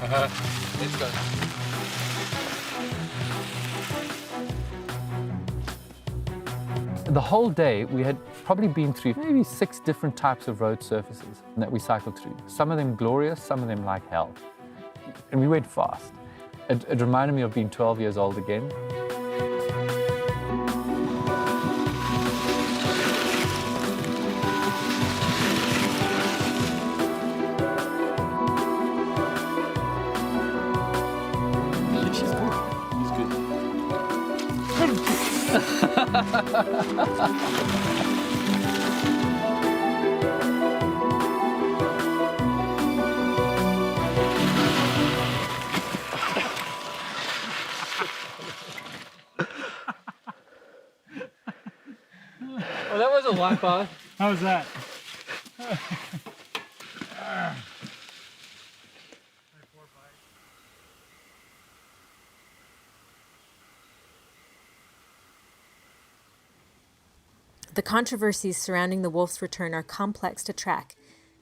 Let's go. The whole day, we had probably been through maybe 6 different types of road surfaces that we cycled through. Some of them glorious, some of them like hell. And we went fast. It reminded me of being 12 years old again. Well, that was a lot, boss. How was that? The controversies surrounding the wolf's return are complex to track,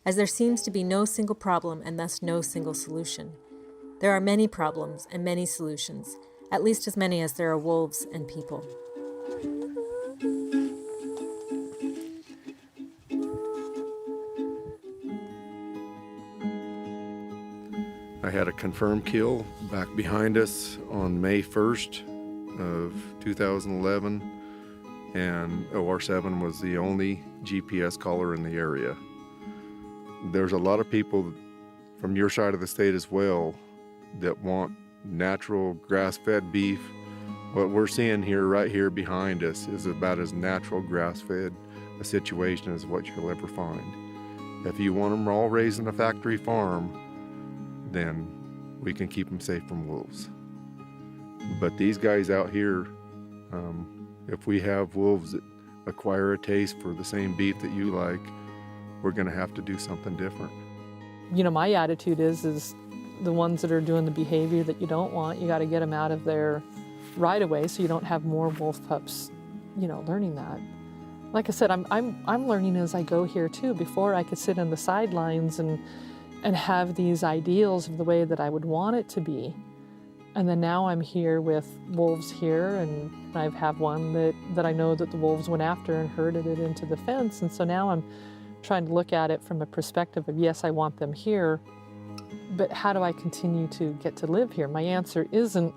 as there seems to be no single problem and thus no single solution. There are many problems and many solutions, at least as many as there are wolves and people. I had a confirmed kill back behind us on May 1st of 2011, and OR7 was the only GPS caller in the area. There's a lot of people from your side of the state as well that want natural grass-fed beef. What we're seeing here, right here behind us, is about as natural grass-fed a situation as what you'll ever find. If you want them all raised in a factory farm, then we can keep them safe from wolves. But these guys out here, if we have wolves that acquire a taste for the same beef that you like, we're gonna have to do something different. You know, my attitude is the ones that are doing the behavior that you don't want, you gotta get them out of there right away so you don't have more wolf pups, you know, learning that. Like I said, I'm learning as I go here too. Before I could sit on the sidelines and have these ideals of the way that I would want it to be. And then now I'm here with wolves here, and I have one that I know that the wolves went after and herded it into the fence. And so now I'm trying to look at it from a perspective of, yes, I want them here, but how do I continue to get to live here? My answer isn't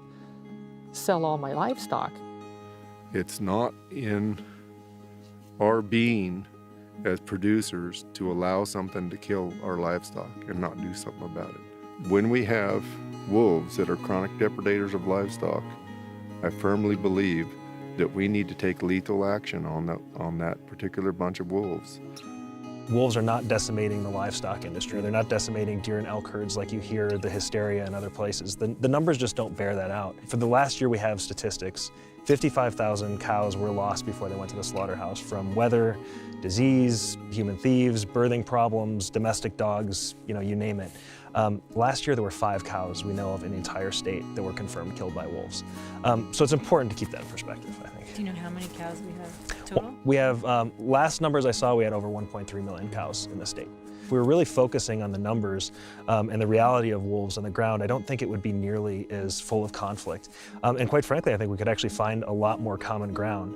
sell all my livestock. It's not in our being as producers to allow something to kill our livestock and not do something about it. When we have wolves that are chronic depredators of livestock, I firmly believe that we need to take lethal action on that particular bunch of wolves. Wolves are not decimating the livestock industry. They're not decimating deer and elk herds like you hear the hysteria in other places. The numbers just don't bear that out. For the last year we have statistics, 55,000 cows were lost before they went to the slaughterhouse from weather, disease, human thieves, birthing problems, domestic dogs, you know, you name it. Last year there were 5 cows we know of in the entire state that were confirmed killed by wolves. So it's important to keep that in perspective, I think. Do you know how many cows we have total? We have, last numbers I saw, we had over 1.3 million cows in the state. If we were really focusing on the numbers and the reality of wolves on the ground, I don't think it would be nearly as full of conflict. And quite frankly, I think we could actually find a lot more common ground.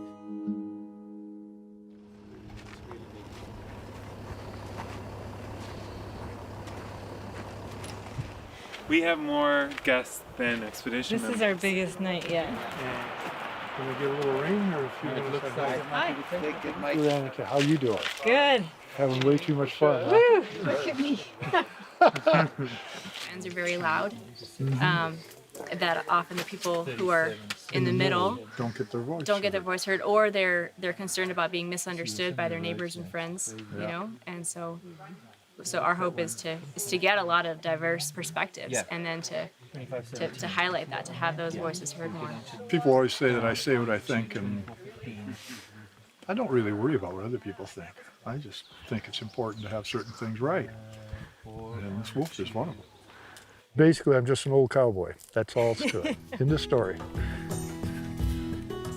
We have more guests than expedition This is our biggest night yet. Yeah. Can we get a little rain, or if you want to say Hi. hi? Danica, how you doing? Good. Having way too much fun. Huh? Woo! Look at me. Fans are very loud. That often the people who are in the middle don't get their voice heard, or they're concerned about being misunderstood by their neighbors and friends, you know. And so our hope is to get a lot of diverse perspectives, and then to highlight that, to have those voices heard more. People always say that I say what I think, and I don't really worry about what other people think. I just think it's important to have certain things right, and this wolf is one of them. Basically, I'm just an old cowboy. That's all it's to it in this story.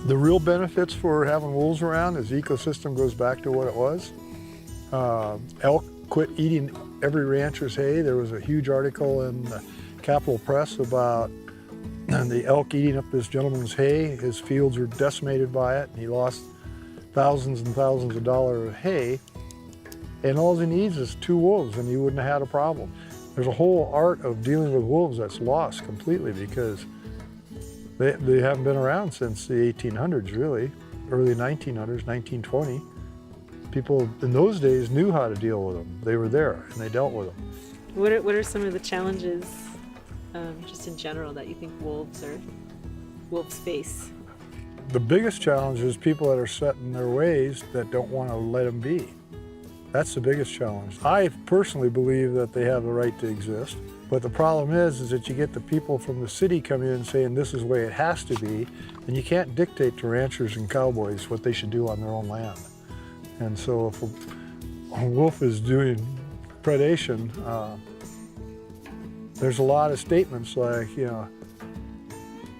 The real benefits for having wolves around is the ecosystem goes back to what it was. Elk quit eating every rancher's hay. There was a huge article in the Capital Press about the elk eating up this gentleman's hay. His fields were decimated by it, and he lost thousands and thousands of dollars of hay. And all he needs is 2 wolves, and he wouldn't have had a problem. There's a whole art of dealing with wolves that's lost completely because they haven't been around since the 1800s, really, early 1900s, 1920. People in those days knew how to deal with them. They were there, and they dealt with them. What are some of the challenges, just in general, that you think wolves face? The biggest challenge is people that are set in their ways that don't want to let them be. That's the biggest challenge. I personally believe that they have the right to exist, but the problem is that you get the people from the city coming in saying this is the way it has to be, and you can't dictate to ranchers and cowboys what they should do on their own land. And so if a wolf is doing predation, there's a lot of statements like, you know,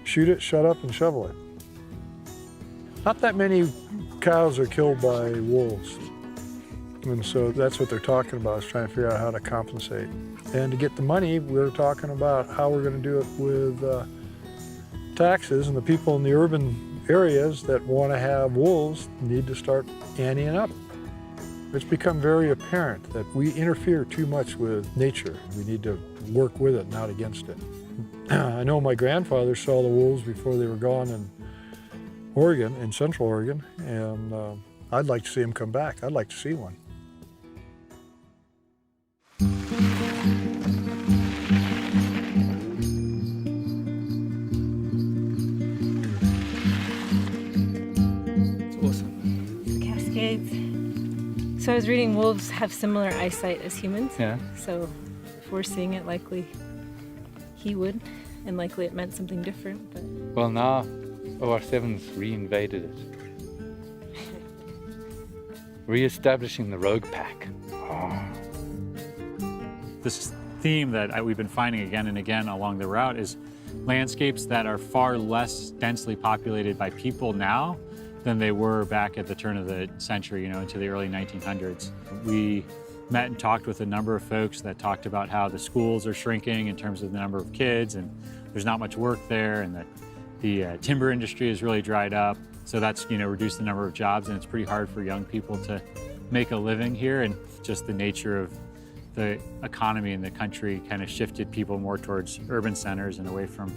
shoot it, shut up, and shovel it. Not that many cows are killed by wolves. And so that's what they're talking about, is trying to figure out how to compensate. And to get the money, we're talking about how we're going to do it with taxes, and the people in the urban areas that want to have wolves need to start anteing up. It's become very apparent that we interfere too much with nature. We need to work with it, not against it. I know my grandfather saw the wolves before they were gone in Oregon, in Central Oregon, and I'd like to see them come back. I'd like to see one. So I was reading wolves have similar eyesight as humans. Yeah. So if we're seeing it, likely he would, and likely it meant something different. But Well, now OR7's reinvaded it. Re-establishing the rogue pack. This theme that we've been finding again and again along the route is landscapes that are far less densely populated by people now than they were back at the turn of the century, you know, into the early 1900s. We met and talked with a number of folks that talked about how the schools are shrinking in terms of the number of kids, and there's not much work there, and that the timber industry has really dried up. So that's, you know, reduced the number of jobs, and it's pretty hard for young people to make a living here, and just the nature of the economy in the country kind of shifted people more towards urban centers and away from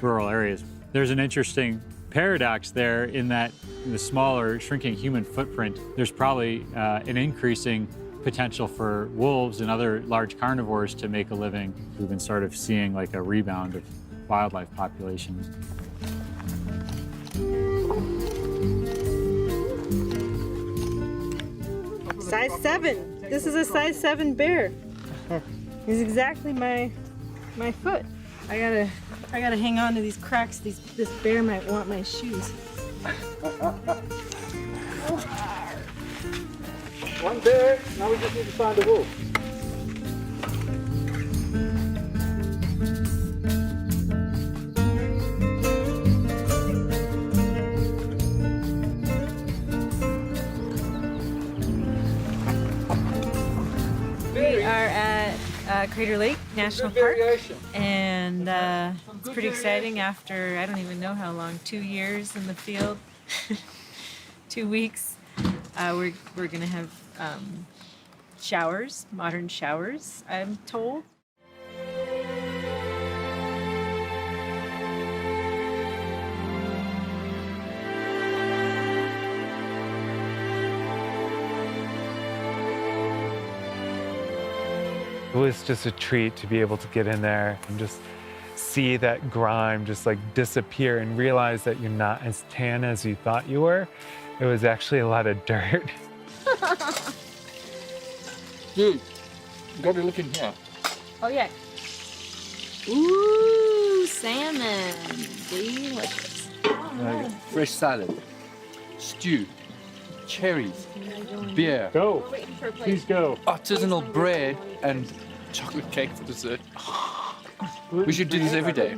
rural areas. There's an interesting paradox there in that in the smaller, shrinking human footprint, there's probably an increasing potential for wolves and other large carnivores to make a living. We've been sort of seeing like a rebound of wildlife populations. Size 7. This is a size 7 bear. It's exactly my foot. I gotta hang on to these cracks. This bear might want my shoes. One bear, now we just need to find a wolf. we are at Crater Lake National Park, and it's pretty exciting after, I don't even know how long, 2 years in the field, 2 weeks. We're gonna have showers, modern showers, I'm told. It was just a treat to be able to get in there and just see that grime just like disappear and realize that you're not as tan as you thought you were. It was actually a lot of dirt. Dude, you gotta look in here. Oh yeah. Ooh, salmon, delicious. Fresh salad, stew, cherries, beer. Go, please go. Artisanal bread and chocolate cake for dessert. We should do this every day.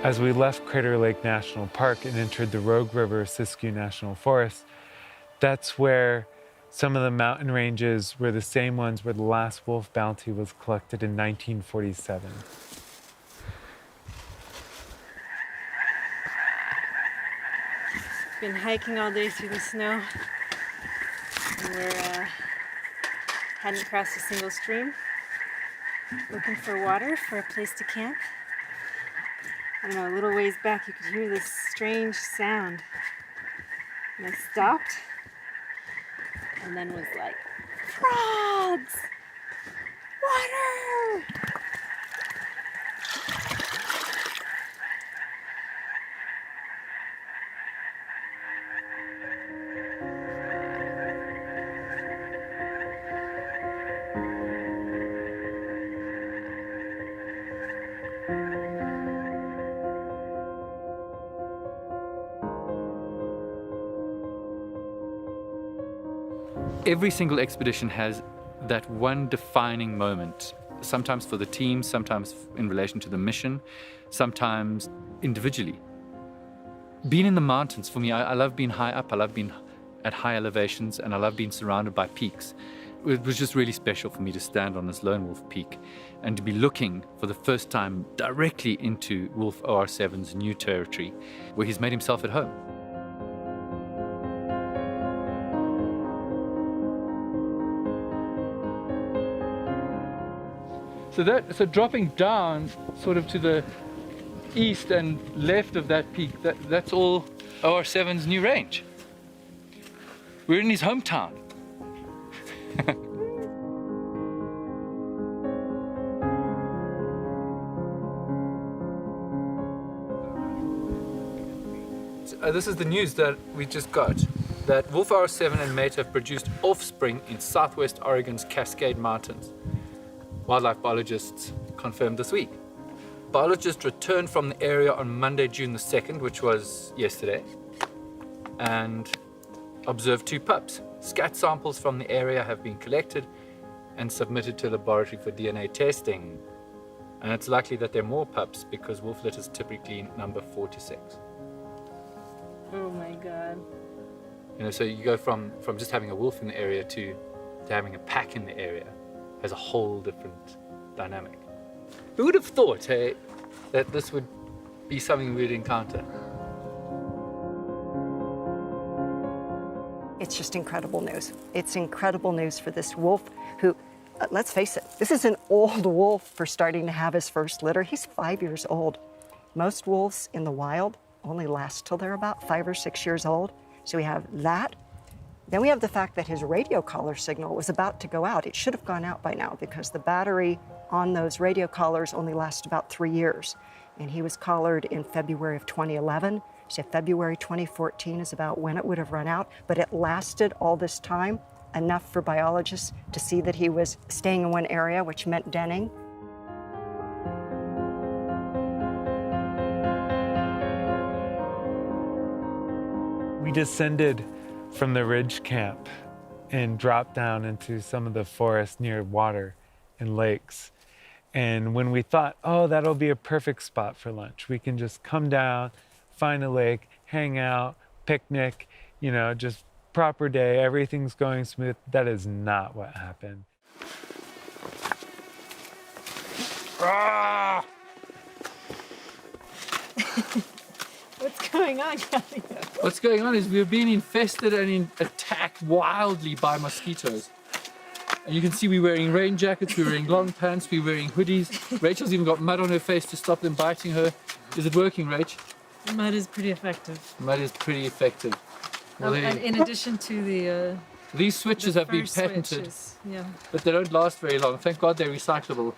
As we left Crater Lake National Park and entered the Rogue River Siskiyou National Forest, that's where some of the mountain ranges were the same ones where the last wolf bounty was collected in 1947. Been hiking all day through the snow. And we're hadn't crossed a single stream. Looking for water, for a place to camp. I don't know, a little ways back you could hear this strange sound. And I stopped and then was like, frogs! Water! Every single expedition has that one defining moment, sometimes for the team, sometimes in relation to the mission, sometimes individually. Being in the mountains, for me, I love being high up, I love being at high elevations, and I love being surrounded by peaks. It was just really special for me to stand on this lone wolf peak and to be looking for the first time directly into Wolf OR7's new territory, where he's made himself at home. So dropping down sort of to the east and left of that peak, that's all OR7's new range. We're in his hometown. This is the news that we just got, that Wolf OR7 and mate have produced offspring in southwest Oregon's Cascade Mountains. Wildlife biologists confirmed this week. Biologists returned from the area on Monday, June the 2nd, which was yesterday, and observed 2 pups. Scat samples from the area have been collected and submitted to the laboratory for DNA testing. And it's likely that there are more pups because wolf litters typically number 4 to 6. Oh my God. You know, so you go from just having a wolf in the area to having a pack in the area. Has a whole different dynamic. Who would have thought, hey, that this would be something we'd encounter? It's just incredible news. It's incredible news for this wolf who, let's face it, this is an old wolf for starting to have his first litter. He's 5 years old. Most wolves in the wild only last till they're about 5 or 6 years old. So we have that. Then we have the fact that his radio collar signal was about to go out. It should have gone out by now because the battery on those radio collars only lasts about 3 years. And he was collared in February of 2011. So February 2014 is about when it would have run out, but it lasted all this time, enough for biologists to see that he was staying in one area, which meant denning. We descended from the ridge camp and dropped down into some of the forest near water and lakes. And when we thought, oh, that'll be a perfect spot for lunch, we can just come down, find a lake, hang out, picnic, you know, just proper day, everything's going smooth. That is not what happened. Ah! What's going on, Kelly? What's going on is we're being infested and attacked wildly by mosquitoes. And you can see we're wearing rain jackets, we're wearing long pants, we're wearing hoodies. Rachel's even got mud on her face to stop them biting her. Is it working, Rach? Mud is pretty effective. Mud is pretty effective. Well, And in addition to the these switches have been patented, switches. Yeah. but they don't last very long. Thank God they're recyclable.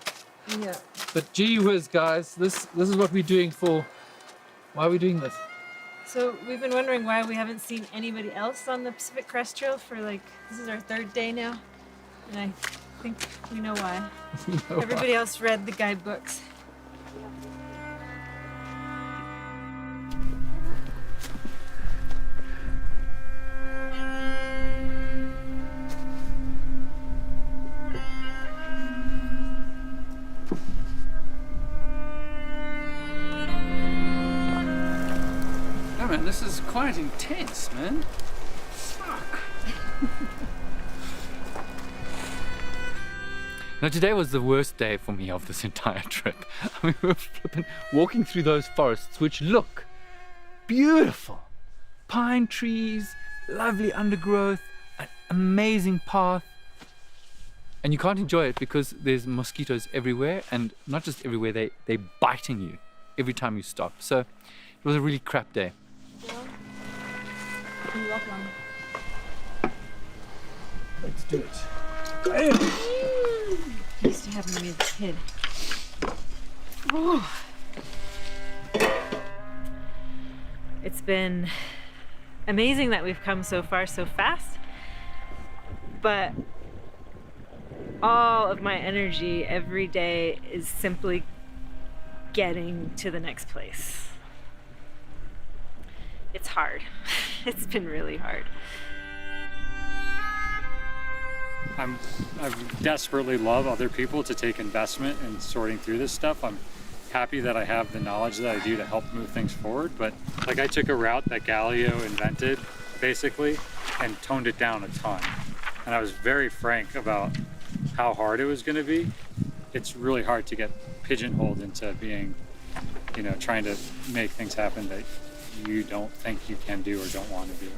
Yeah. But gee whiz, guys, this is what we're doing for. Why are we doing this? So we've been wondering why we haven't seen anybody else on the Pacific Crest Trail for this is our 3rd day now. And I think we know why. Everybody else read the guidebooks. This is quite intense, man. Fuck. Now today was the worst day for me of this entire trip. I mean, we were flipping, walking through those forests which look beautiful. Pine trees, lovely undergrowth, an amazing path. And you can't enjoy it because there's mosquitoes everywhere, and not just everywhere, they're biting you every time you stop. So it was a really crap day. You're welcome. Let's do it. I used to have them when I was a kid. Oh. It's been amazing that we've come so far so fast, but all of my energy every day is simply getting to the next place. It's hard. It's been really hard. I desperately love other people to take investment in sorting through this stuff. I'm happy that I have the knowledge that I do to help move things forward, but like I took a route that Galileo invented basically and toned it down a ton. And I was very frank about how hard it was going to be. It's really hard to get pigeonholed into being, you know, trying to make things happen that you don't think you can do or don't want to do.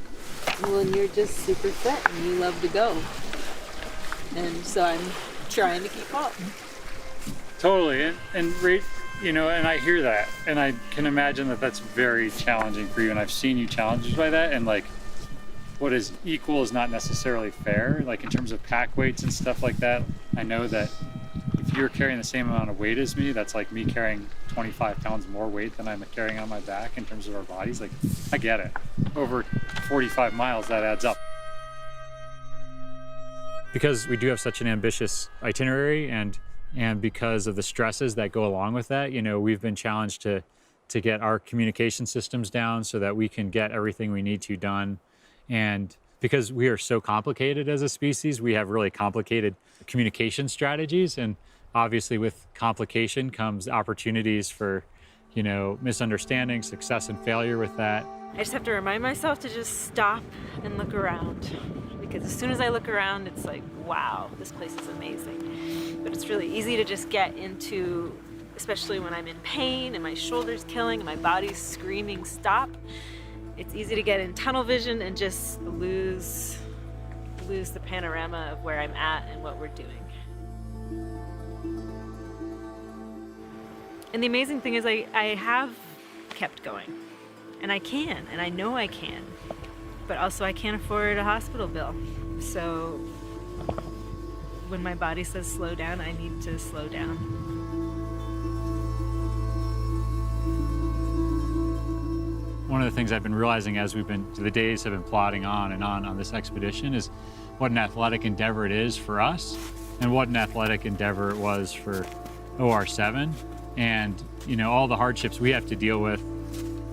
Well, and you're just super fit and you love to go. And so I'm trying to keep up. Totally, and you know, and I hear that, and I can imagine that that's very challenging for you, and I've seen you challenged by that, and like, what is equal is not necessarily fair, like in terms of pack weights and stuff like that. I know that if you're carrying the same amount of weight as me, that's like me carrying 25 pounds more weight than I'm carrying on my back in terms of our bodies. Like, I get it. Over 45 miles, that adds up. Because we do have such an ambitious itinerary, and because of the stresses that go along with that, you know, we've been challenged to get our communication systems down so that we can get everything we need to done. And because we are so complicated as a species, we have really complicated communication strategies. And obviously with complication comes opportunities for, you know, misunderstanding, success and failure with that. I just have to remind myself to just stop and look around. Because as soon as I look around, it's like, wow, this place is amazing. But it's really easy to just get into, especially when I'm in pain and my shoulder's killing and my body's screaming, stop. It's easy to get in tunnel vision and just lose the panorama of where I'm at and what we're doing. And the amazing thing is I have kept going. And I can, and I know I can. But also I can't afford a hospital bill. So when my body says slow down, I need to slow down. One of the things I've been realizing as the days have been plodding on this expedition is what an athletic endeavor it is for us and what an athletic endeavor it was for OR7. And, you know, all the hardships we have to deal with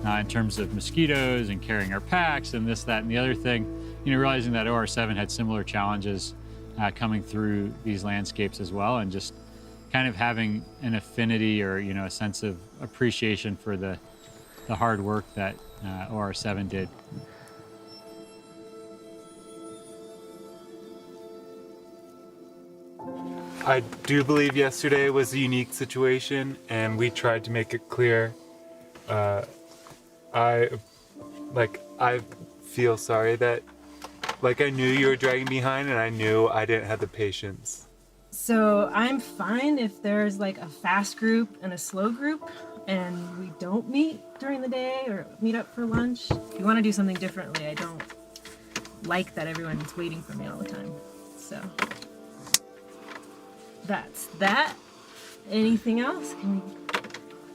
in terms of mosquitoes and carrying our packs and this, that, and the other thing, you know, realizing that OR7 had similar challenges coming through these landscapes as well, and just kind of having an affinity or, you know, a sense of appreciation for the hard work that OR7 did. I do believe yesterday was a unique situation, and we tried to make it clear. I feel sorry that, like, I knew you were dragging behind, and I knew I didn't have the patience. So I'm fine if there's like a fast group and a slow group, and we don't meet during the day or meet up for lunch. If you want to do something differently, I don't like that everyone's waiting for me all the time. So that's that. Anything else?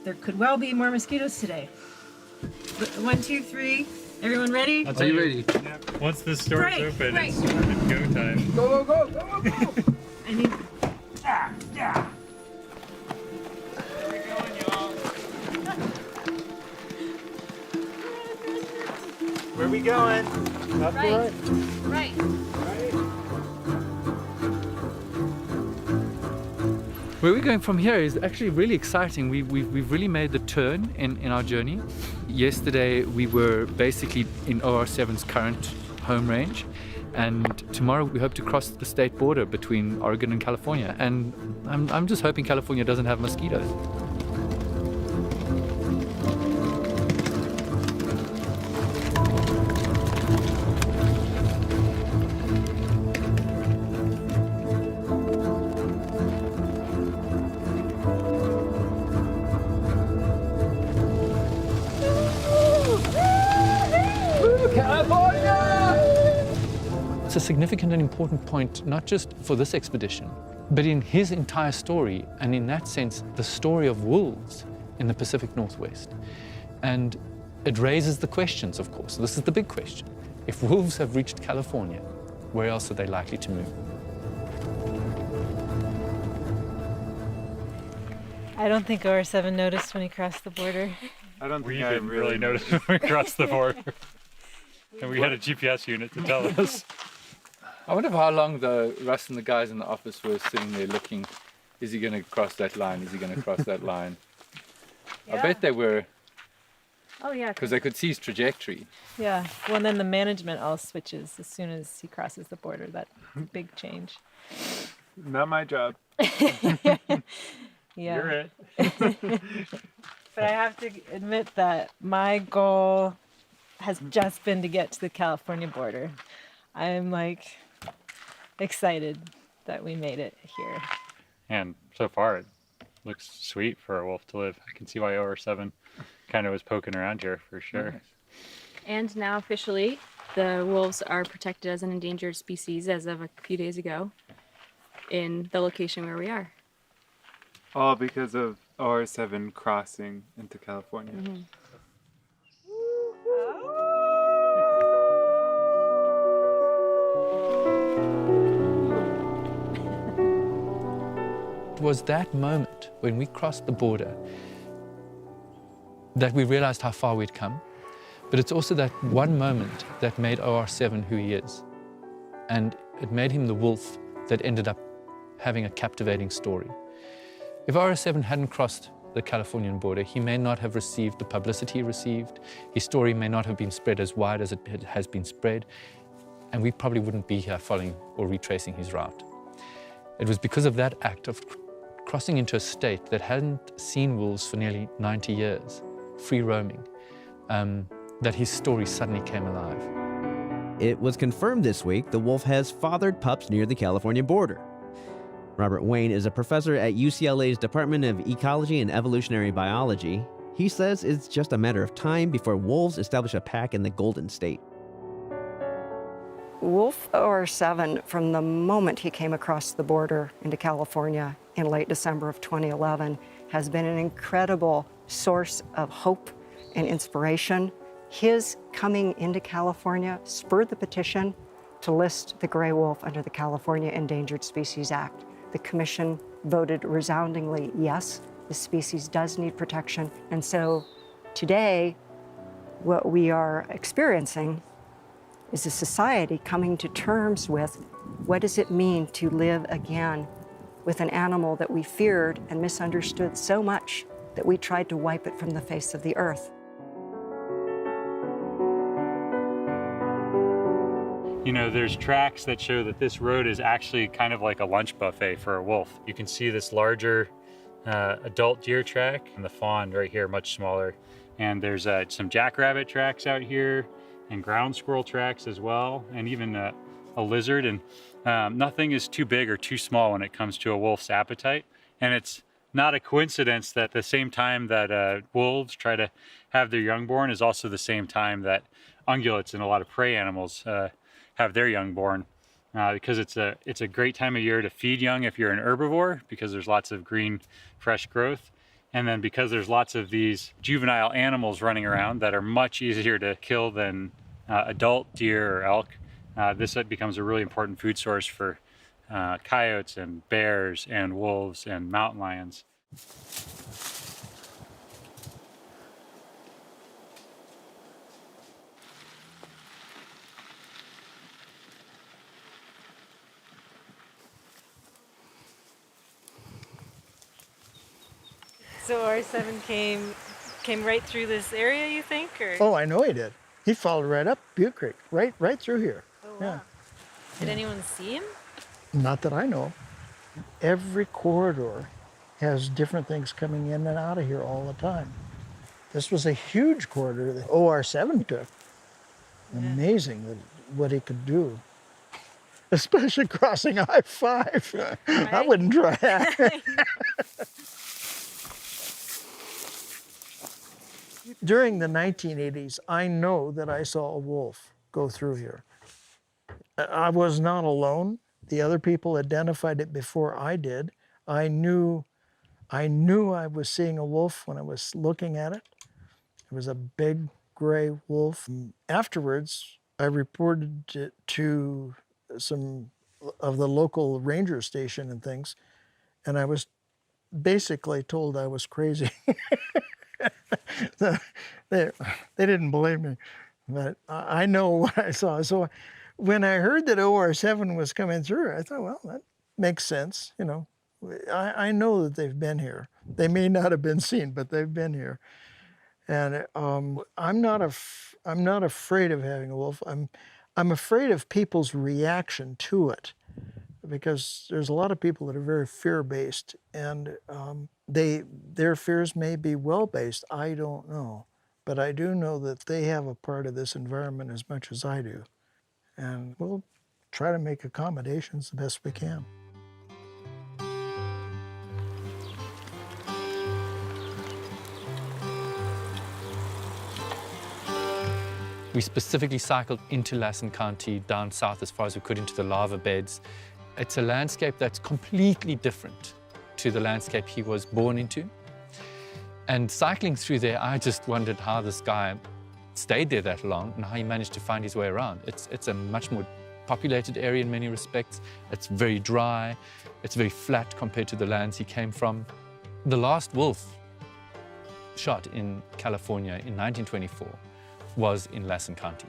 There could well be more mosquitoes today. 1, 2, 3. Everyone ready? Are you ready? Yeah. Once this door's open, it's go time. Go, go, go, go, go, go. I need... Yeah. Where are we going? Left or Right. Where we're going from here is actually really exciting. We've really made the turn in our journey. yesterday we were basically in OR7's current home range, and tomorrow we hope to cross the state border between Oregon and California, and I'm just hoping California doesn't have mosquitoes. It's a significant and important point, not just for this expedition, but in his entire story, and in that sense, the story of wolves in the Pacific Northwest. And it raises the questions, of course. This is the big question. If wolves have reached California, where else are they likely to move? I don't think OR7 noticed when he crossed the border. I don't think I really noticed when we crossed the border. And we had a GPS unit to tell us. I wonder how long Russ and the guys in the office were sitting there looking, is he going to cross that line? Is he going to cross that line? Yeah. I bet they were, Oh yeah. because they could see his trajectory. Yeah. Well, and then the management all switches as soon as he crosses the border. That's a big change. Not my job. Yeah. You're it. But I have to admit that my goal has just been to get to the California border. I'm like excited that we made it here. And so far, it looks sweet for a wolf to live. I can see why OR7 kind of was poking around here for sure. Nice. And now officially, the wolves are protected as an endangered species as of a few days ago in the location where we are. All because of OR7 crossing into California. Mm-hmm. It was that moment when we crossed the border that we realized how far we'd come. But it's also that one moment that made OR7 who he is. And it made him the wolf that ended up having a captivating story. If OR7 hadn't crossed the Californian border, he may not have received the publicity he received. His story may not have been spread as wide as it has been spread. And we probably wouldn't be here following or retracing his route. It was because of that act of crossing into a state that hadn't seen wolves for nearly 90 years, free roaming, that his story suddenly came alive. It was confirmed this week the wolf has fathered pups near the California border. Robert Wayne is a professor at UCLA's Department of Ecology and Evolutionary Biology. He says it's just a matter of time before wolves establish a pack in the Golden State. Wolf OR7, from the moment he came across the border into California in late December of 2011, has been an incredible source of hope and inspiration. His coming into California spurred the petition to list the gray wolf under the California Endangered Species Act. The commission voted resoundingly yes, the species does need protection. And so today, what we are experiencing is a society coming to terms with what does it mean to live again with an animal that we feared and misunderstood so much that we tried to wipe it from the face of the earth. You know, there's tracks that show that this road is actually kind of like a lunch buffet for a wolf. You can see this larger adult deer track and the fawn right here, much smaller. And there's some jackrabbit tracks out here and ground squirrel tracks as well, and even a lizard. And nothing is too big or too small when it comes to a wolf's appetite. And it's not a coincidence that the same time that wolves try to have their young born is also the same time that ungulates and a lot of prey animals have their young born, because it's a great time of year to feed young if you're an herbivore, because there's lots of green, fresh growth. And then because there's lots of these juvenile animals running around that are much easier to kill than adult deer or elk, this becomes a really important food source for coyotes and bears and wolves and mountain lions. So OR7 came came right through this area, you think? Or? Oh, I know he did. He followed right up Butte Creek, right through here. Oh, wow. Yeah. Did anyone see him? Not that I know. Every corridor has different things coming in and out of here all the time. This was a huge corridor that OR7 took. Amazing what he could do. Especially crossing I-5. I wouldn't try that. During the 1980s, I know that I saw a wolf go through here. I was not alone. The other people identified it before I did. I knew I was seeing a wolf when I was looking at it. It was a big gray wolf. Afterwards, I reported it to some of the local ranger station and things, and I was basically told I was crazy. They didn't believe me, but I know what I saw. So when I heard that OR7 was coming through, I thought, well, that makes sense. You know, I know that they've been here. They may not have been seen, but they've been here. And I'm not afraid of having a wolf. I'm afraid of people's reaction to it, because there's a lot of people that are very fear-based, and their fears may be well-based. I don't know, but I do know that they have a part of this environment as much as I do, and we'll try to make accommodations the best we can. We specifically cycled into Lassen County, down south as far as we could into the lava beds. It's a landscape that's completely different to the landscape he was born into. And cycling through there, I just wondered how this guy stayed there that long and how he managed to find his way around. It's a much more populated area in many respects. It's very dry. It's very flat compared to the lands he came from. The last wolf shot in California in 1924 was in Lassen County.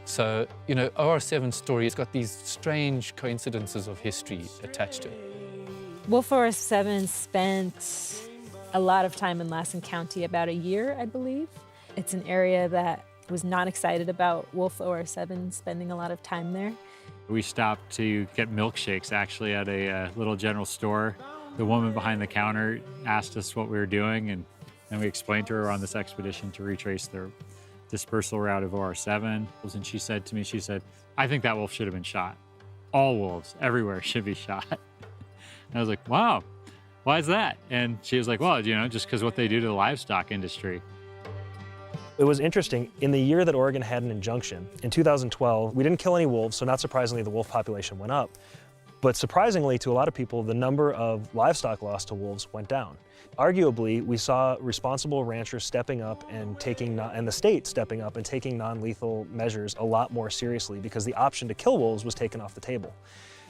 So, you know, OR7's story has got these strange coincidences of history attached to it. Wolf OR7 spent a lot of time in Lassen County, about a year, I believe. It's an area that was not excited about Wolf OR7 spending a lot of time there. We stopped to get milkshakes actually at a little general store. The woman behind the counter asked us what we were doing, and then we explained to her on this expedition to retrace the dispersal route of OR7. And she said to me, I think that wolf should have been shot. All wolves everywhere should be shot. And I was like, wow, why is that? And she was like, well, you know, just because what they do to the livestock industry. It was interesting, in the year that Oregon had an injunction, in 2012, we didn't kill any wolves, so not surprisingly, the wolf population went up. But surprisingly to a lot of people, the number of livestock lost to wolves went down. Arguably, we saw responsible ranchers stepping up and and the state stepping up and taking non-lethal measures a lot more seriously, because the option to kill wolves was taken off the table.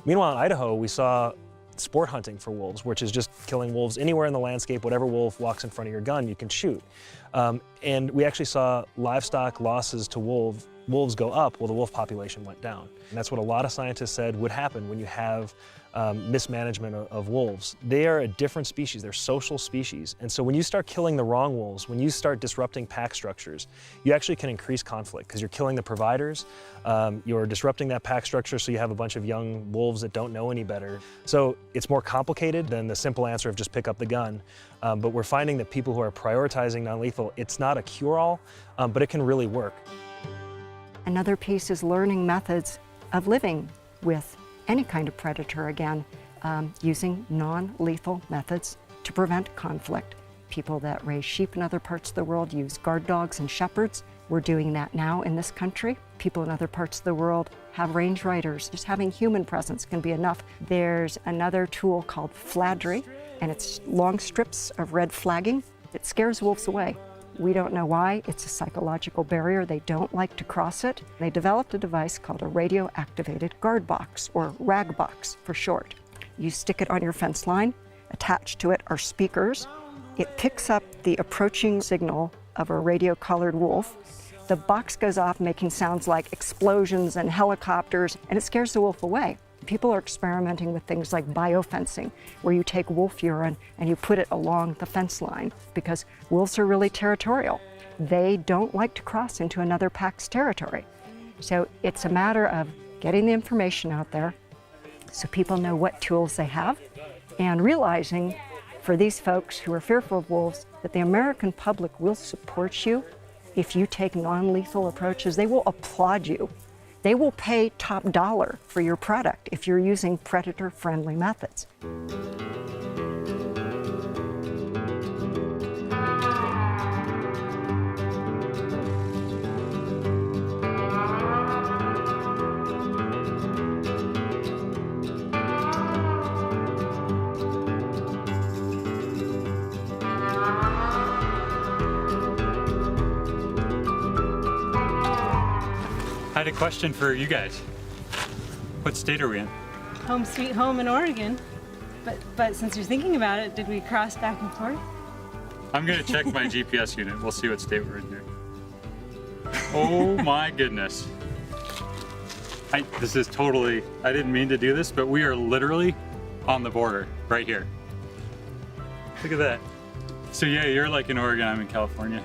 Meanwhile, in Idaho, we saw sport hunting for wolves, which is just killing wolves anywhere in the landscape. Whatever wolf walks in front of your gun, you can shoot. And we actually saw livestock losses to wolves go up while the wolf population went down. And that's what a lot of scientists said would happen when you have mismanagement of wolves. They are a different species, they're social species. And so when you start killing the wrong wolves, when you start disrupting pack structures, you actually can increase conflict, because you're killing the providers, you're disrupting that pack structure, so you have a bunch of young wolves that don't know any better. So it's more complicated than the simple answer of just pick up the gun. But we're finding that people who are prioritizing non-lethal, it's not a cure-all, but it can really work. Another piece is learning methods of living with any kind of predator again, using non-lethal methods to prevent conflict. People that raise sheep in other parts of the world use guard dogs and shepherds. We're doing that now in this country. People in other parts of the world have range riders. Just having human presence can be enough. There's another tool called fladry, and it's long strips of red flagging. It scares wolves away. We don't know why. It's a psychological barrier. They don't like to cross it. They developed a device called a radio-activated guard box, or RAG box for short. You stick it on your fence line. Attached to it are speakers. It picks up the approaching signal of a radio-collared wolf. The box goes off making sounds like explosions and helicopters, and it scares the wolf away. People are experimenting with things like biofencing, where you take wolf urine and you put it along the fence line, because wolves are really territorial. They don't like to cross into another pack's territory. So it's a matter of getting the information out there so people know what tools they have, and realizing for these folks who are fearful of wolves that the American public will support you if you take non-lethal approaches. They will applaud you. They will pay top dollar for your product if you're using predator-friendly methods. I had a question for you guys. What state are we in? Home sweet home in Oregon. But since you're thinking about it, did we cross back and forth? I'm gonna check my GPS unit. We'll see what state we're in here. Oh my goodness. This is totally, I didn't mean to do this, but we are literally on the border right here. Look at that. So yeah, you're like in Oregon, I'm in California.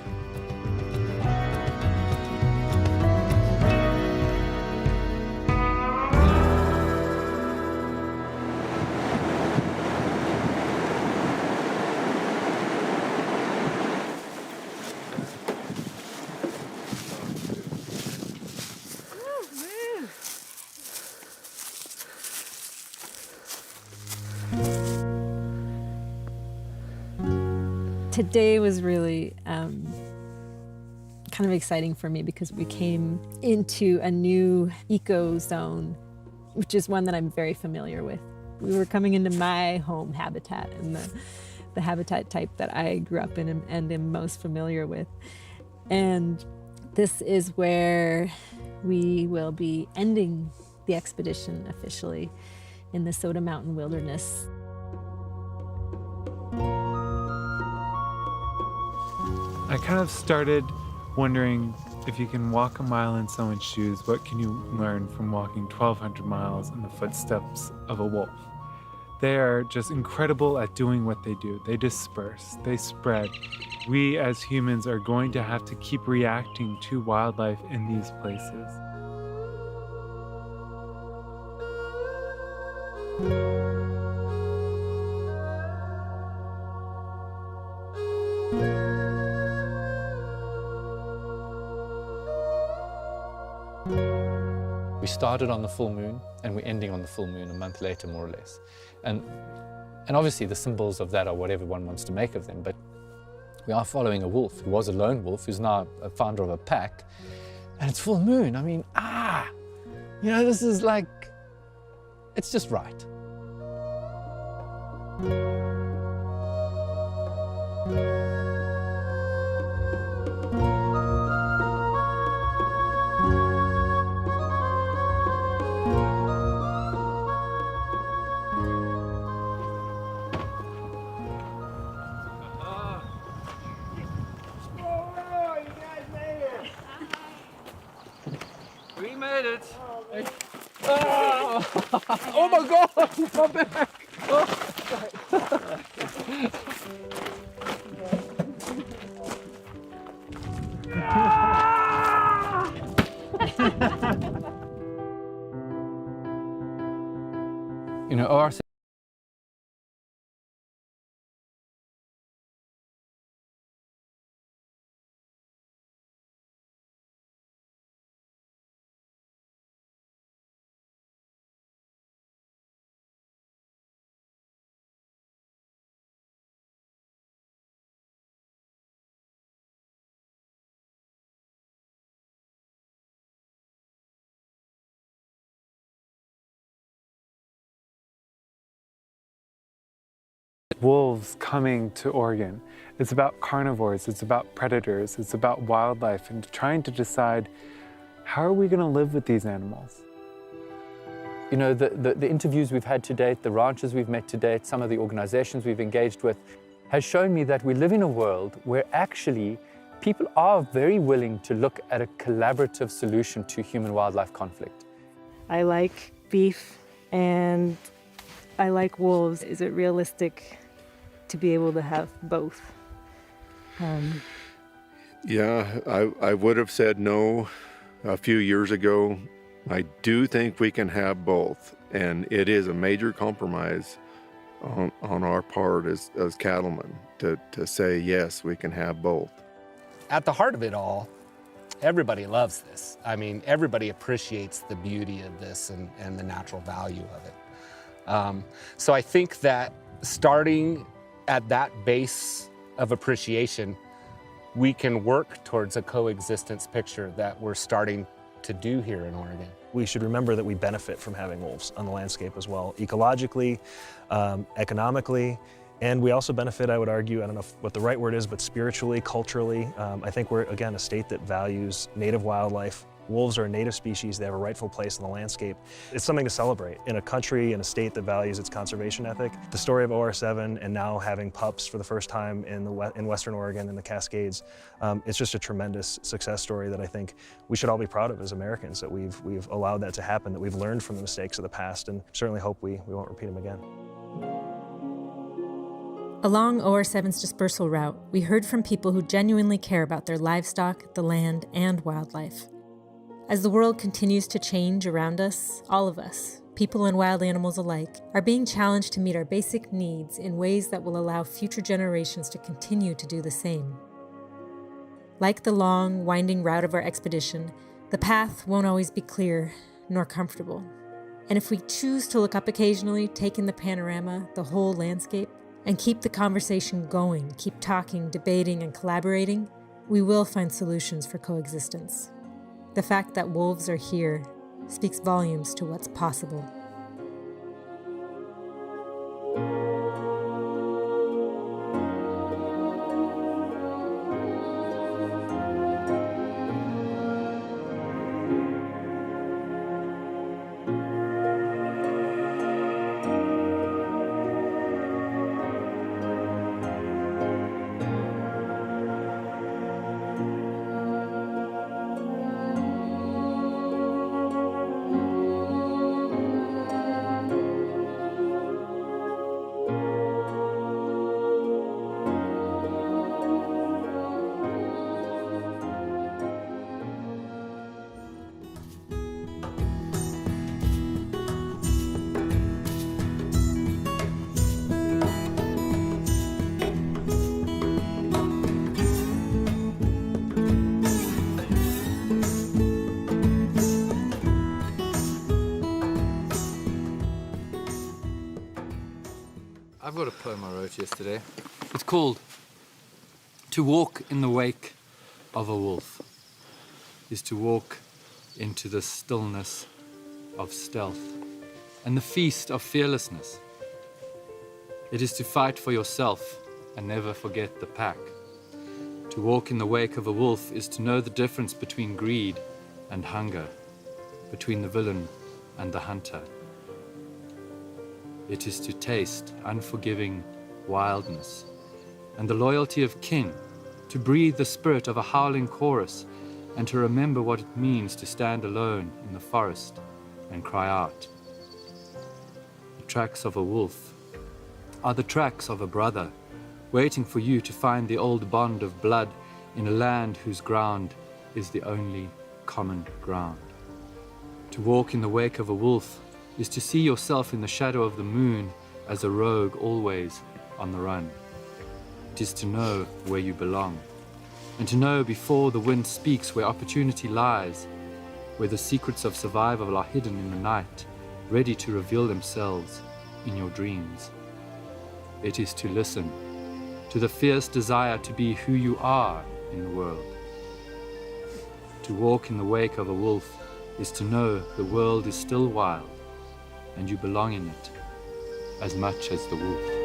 Today was really kind of exciting for me because we came into a new eco zone, which is one that I'm very familiar with. We were coming into my home habitat and the habitat type that I grew up in and am most familiar with. And this is where we will be ending the expedition officially in the Soda Mountain Wilderness. I kind of started wondering, if you can walk a mile in someone's shoes, what can you learn from walking 1,200 miles in the footsteps of a wolf? They are just incredible at doing what they do. They disperse, they spread. We as humans are going to have to keep reacting to wildlife in these places. We started on the full moon and we're ending on the full moon a month later, more or less. And obviously the symbols of that are whatever one wants to make of them, but we are following a wolf who was a lone wolf, who's now a founder of a pack, and it's full moon. I mean, you know, this is like, it's just right. We made it. Oh my God, my back! You know, ORC wolves coming to Oregon. It's about carnivores, it's about predators, it's about wildlife, and trying to decide, how are we going to live with these animals? You know, the interviews we've had to date, the ranchers we've met to date, some of the organizations we've engaged with, has shown me that we live in a world where actually people are very willing to look at a collaborative solution to human-wildlife conflict. I like beef And I like wolves. Is it realistic to be able to have both? Yeah, I would have said no a few years ago. I do think we can have both, and it is a major compromise on our part as cattlemen to say, yes, we can have both. At the heart of it all, everybody loves this. I mean, everybody appreciates the beauty of this and the natural value of it. So I think that starting at that base of appreciation, we can work towards a coexistence picture that we're starting to do here in Oregon. We should remember that we benefit from having wolves on the landscape as well, ecologically, economically, and we also benefit, I would argue, I don't know what the right word is, but spiritually, culturally. I think we're, again, a state that values native wildlife. Wolves are a native species. They have a rightful place in the landscape. It's something to celebrate in a country, in a state that values its conservation ethic. The story of OR7 and now having pups for the first time in Western Oregon in the Cascades, it's just a tremendous success story that I think we should all be proud of as Americans, that we've allowed that to happen, that we've learned from the mistakes of the past, and certainly hope we won't repeat them again. Along OR7's dispersal route, we heard from people who genuinely care about their livestock, the land, and wildlife. As the world continues to change around us, all of us, people and wild animals alike, are being challenged to meet our basic needs in ways that will allow future generations to continue to do the same. Like the long, winding route of our expedition, the path won't always be clear nor comfortable. And if we choose to look up occasionally, take in the panorama, the whole landscape, and keep the conversation going, keep talking, debating, and collaborating, we will find solutions for coexistence. The fact that wolves are here speaks volumes to what's possible. I've got a poem I wrote yesterday. It's called To Walk in the Wake of a Wolf is to walk into the stillness of stealth and the feast of fearlessness. It is to fight for yourself and never forget the pack. To walk in the wake of a wolf is to know the difference between greed and hunger, between the villain and the hunter. It is to taste unforgiving wildness and the loyalty of kin, to breathe the spirit of a howling chorus, and to remember what it means to stand alone in the forest and cry out. The tracks of a wolf are the tracks of a brother, waiting for you to find the old bond of blood in a land whose ground is the only common ground. To walk in the wake of a wolf is to see yourself in the shadow of the moon as a rogue always on the run. It is to know where you belong, and to know before the wind speaks where opportunity lies, where the secrets of survival are hidden in the night, ready to reveal themselves in your dreams. It is to listen to the fierce desire to be who you are in the world. To walk in the wake of a wolf is to know the world is still wild, and you belong in it as much as the wolf.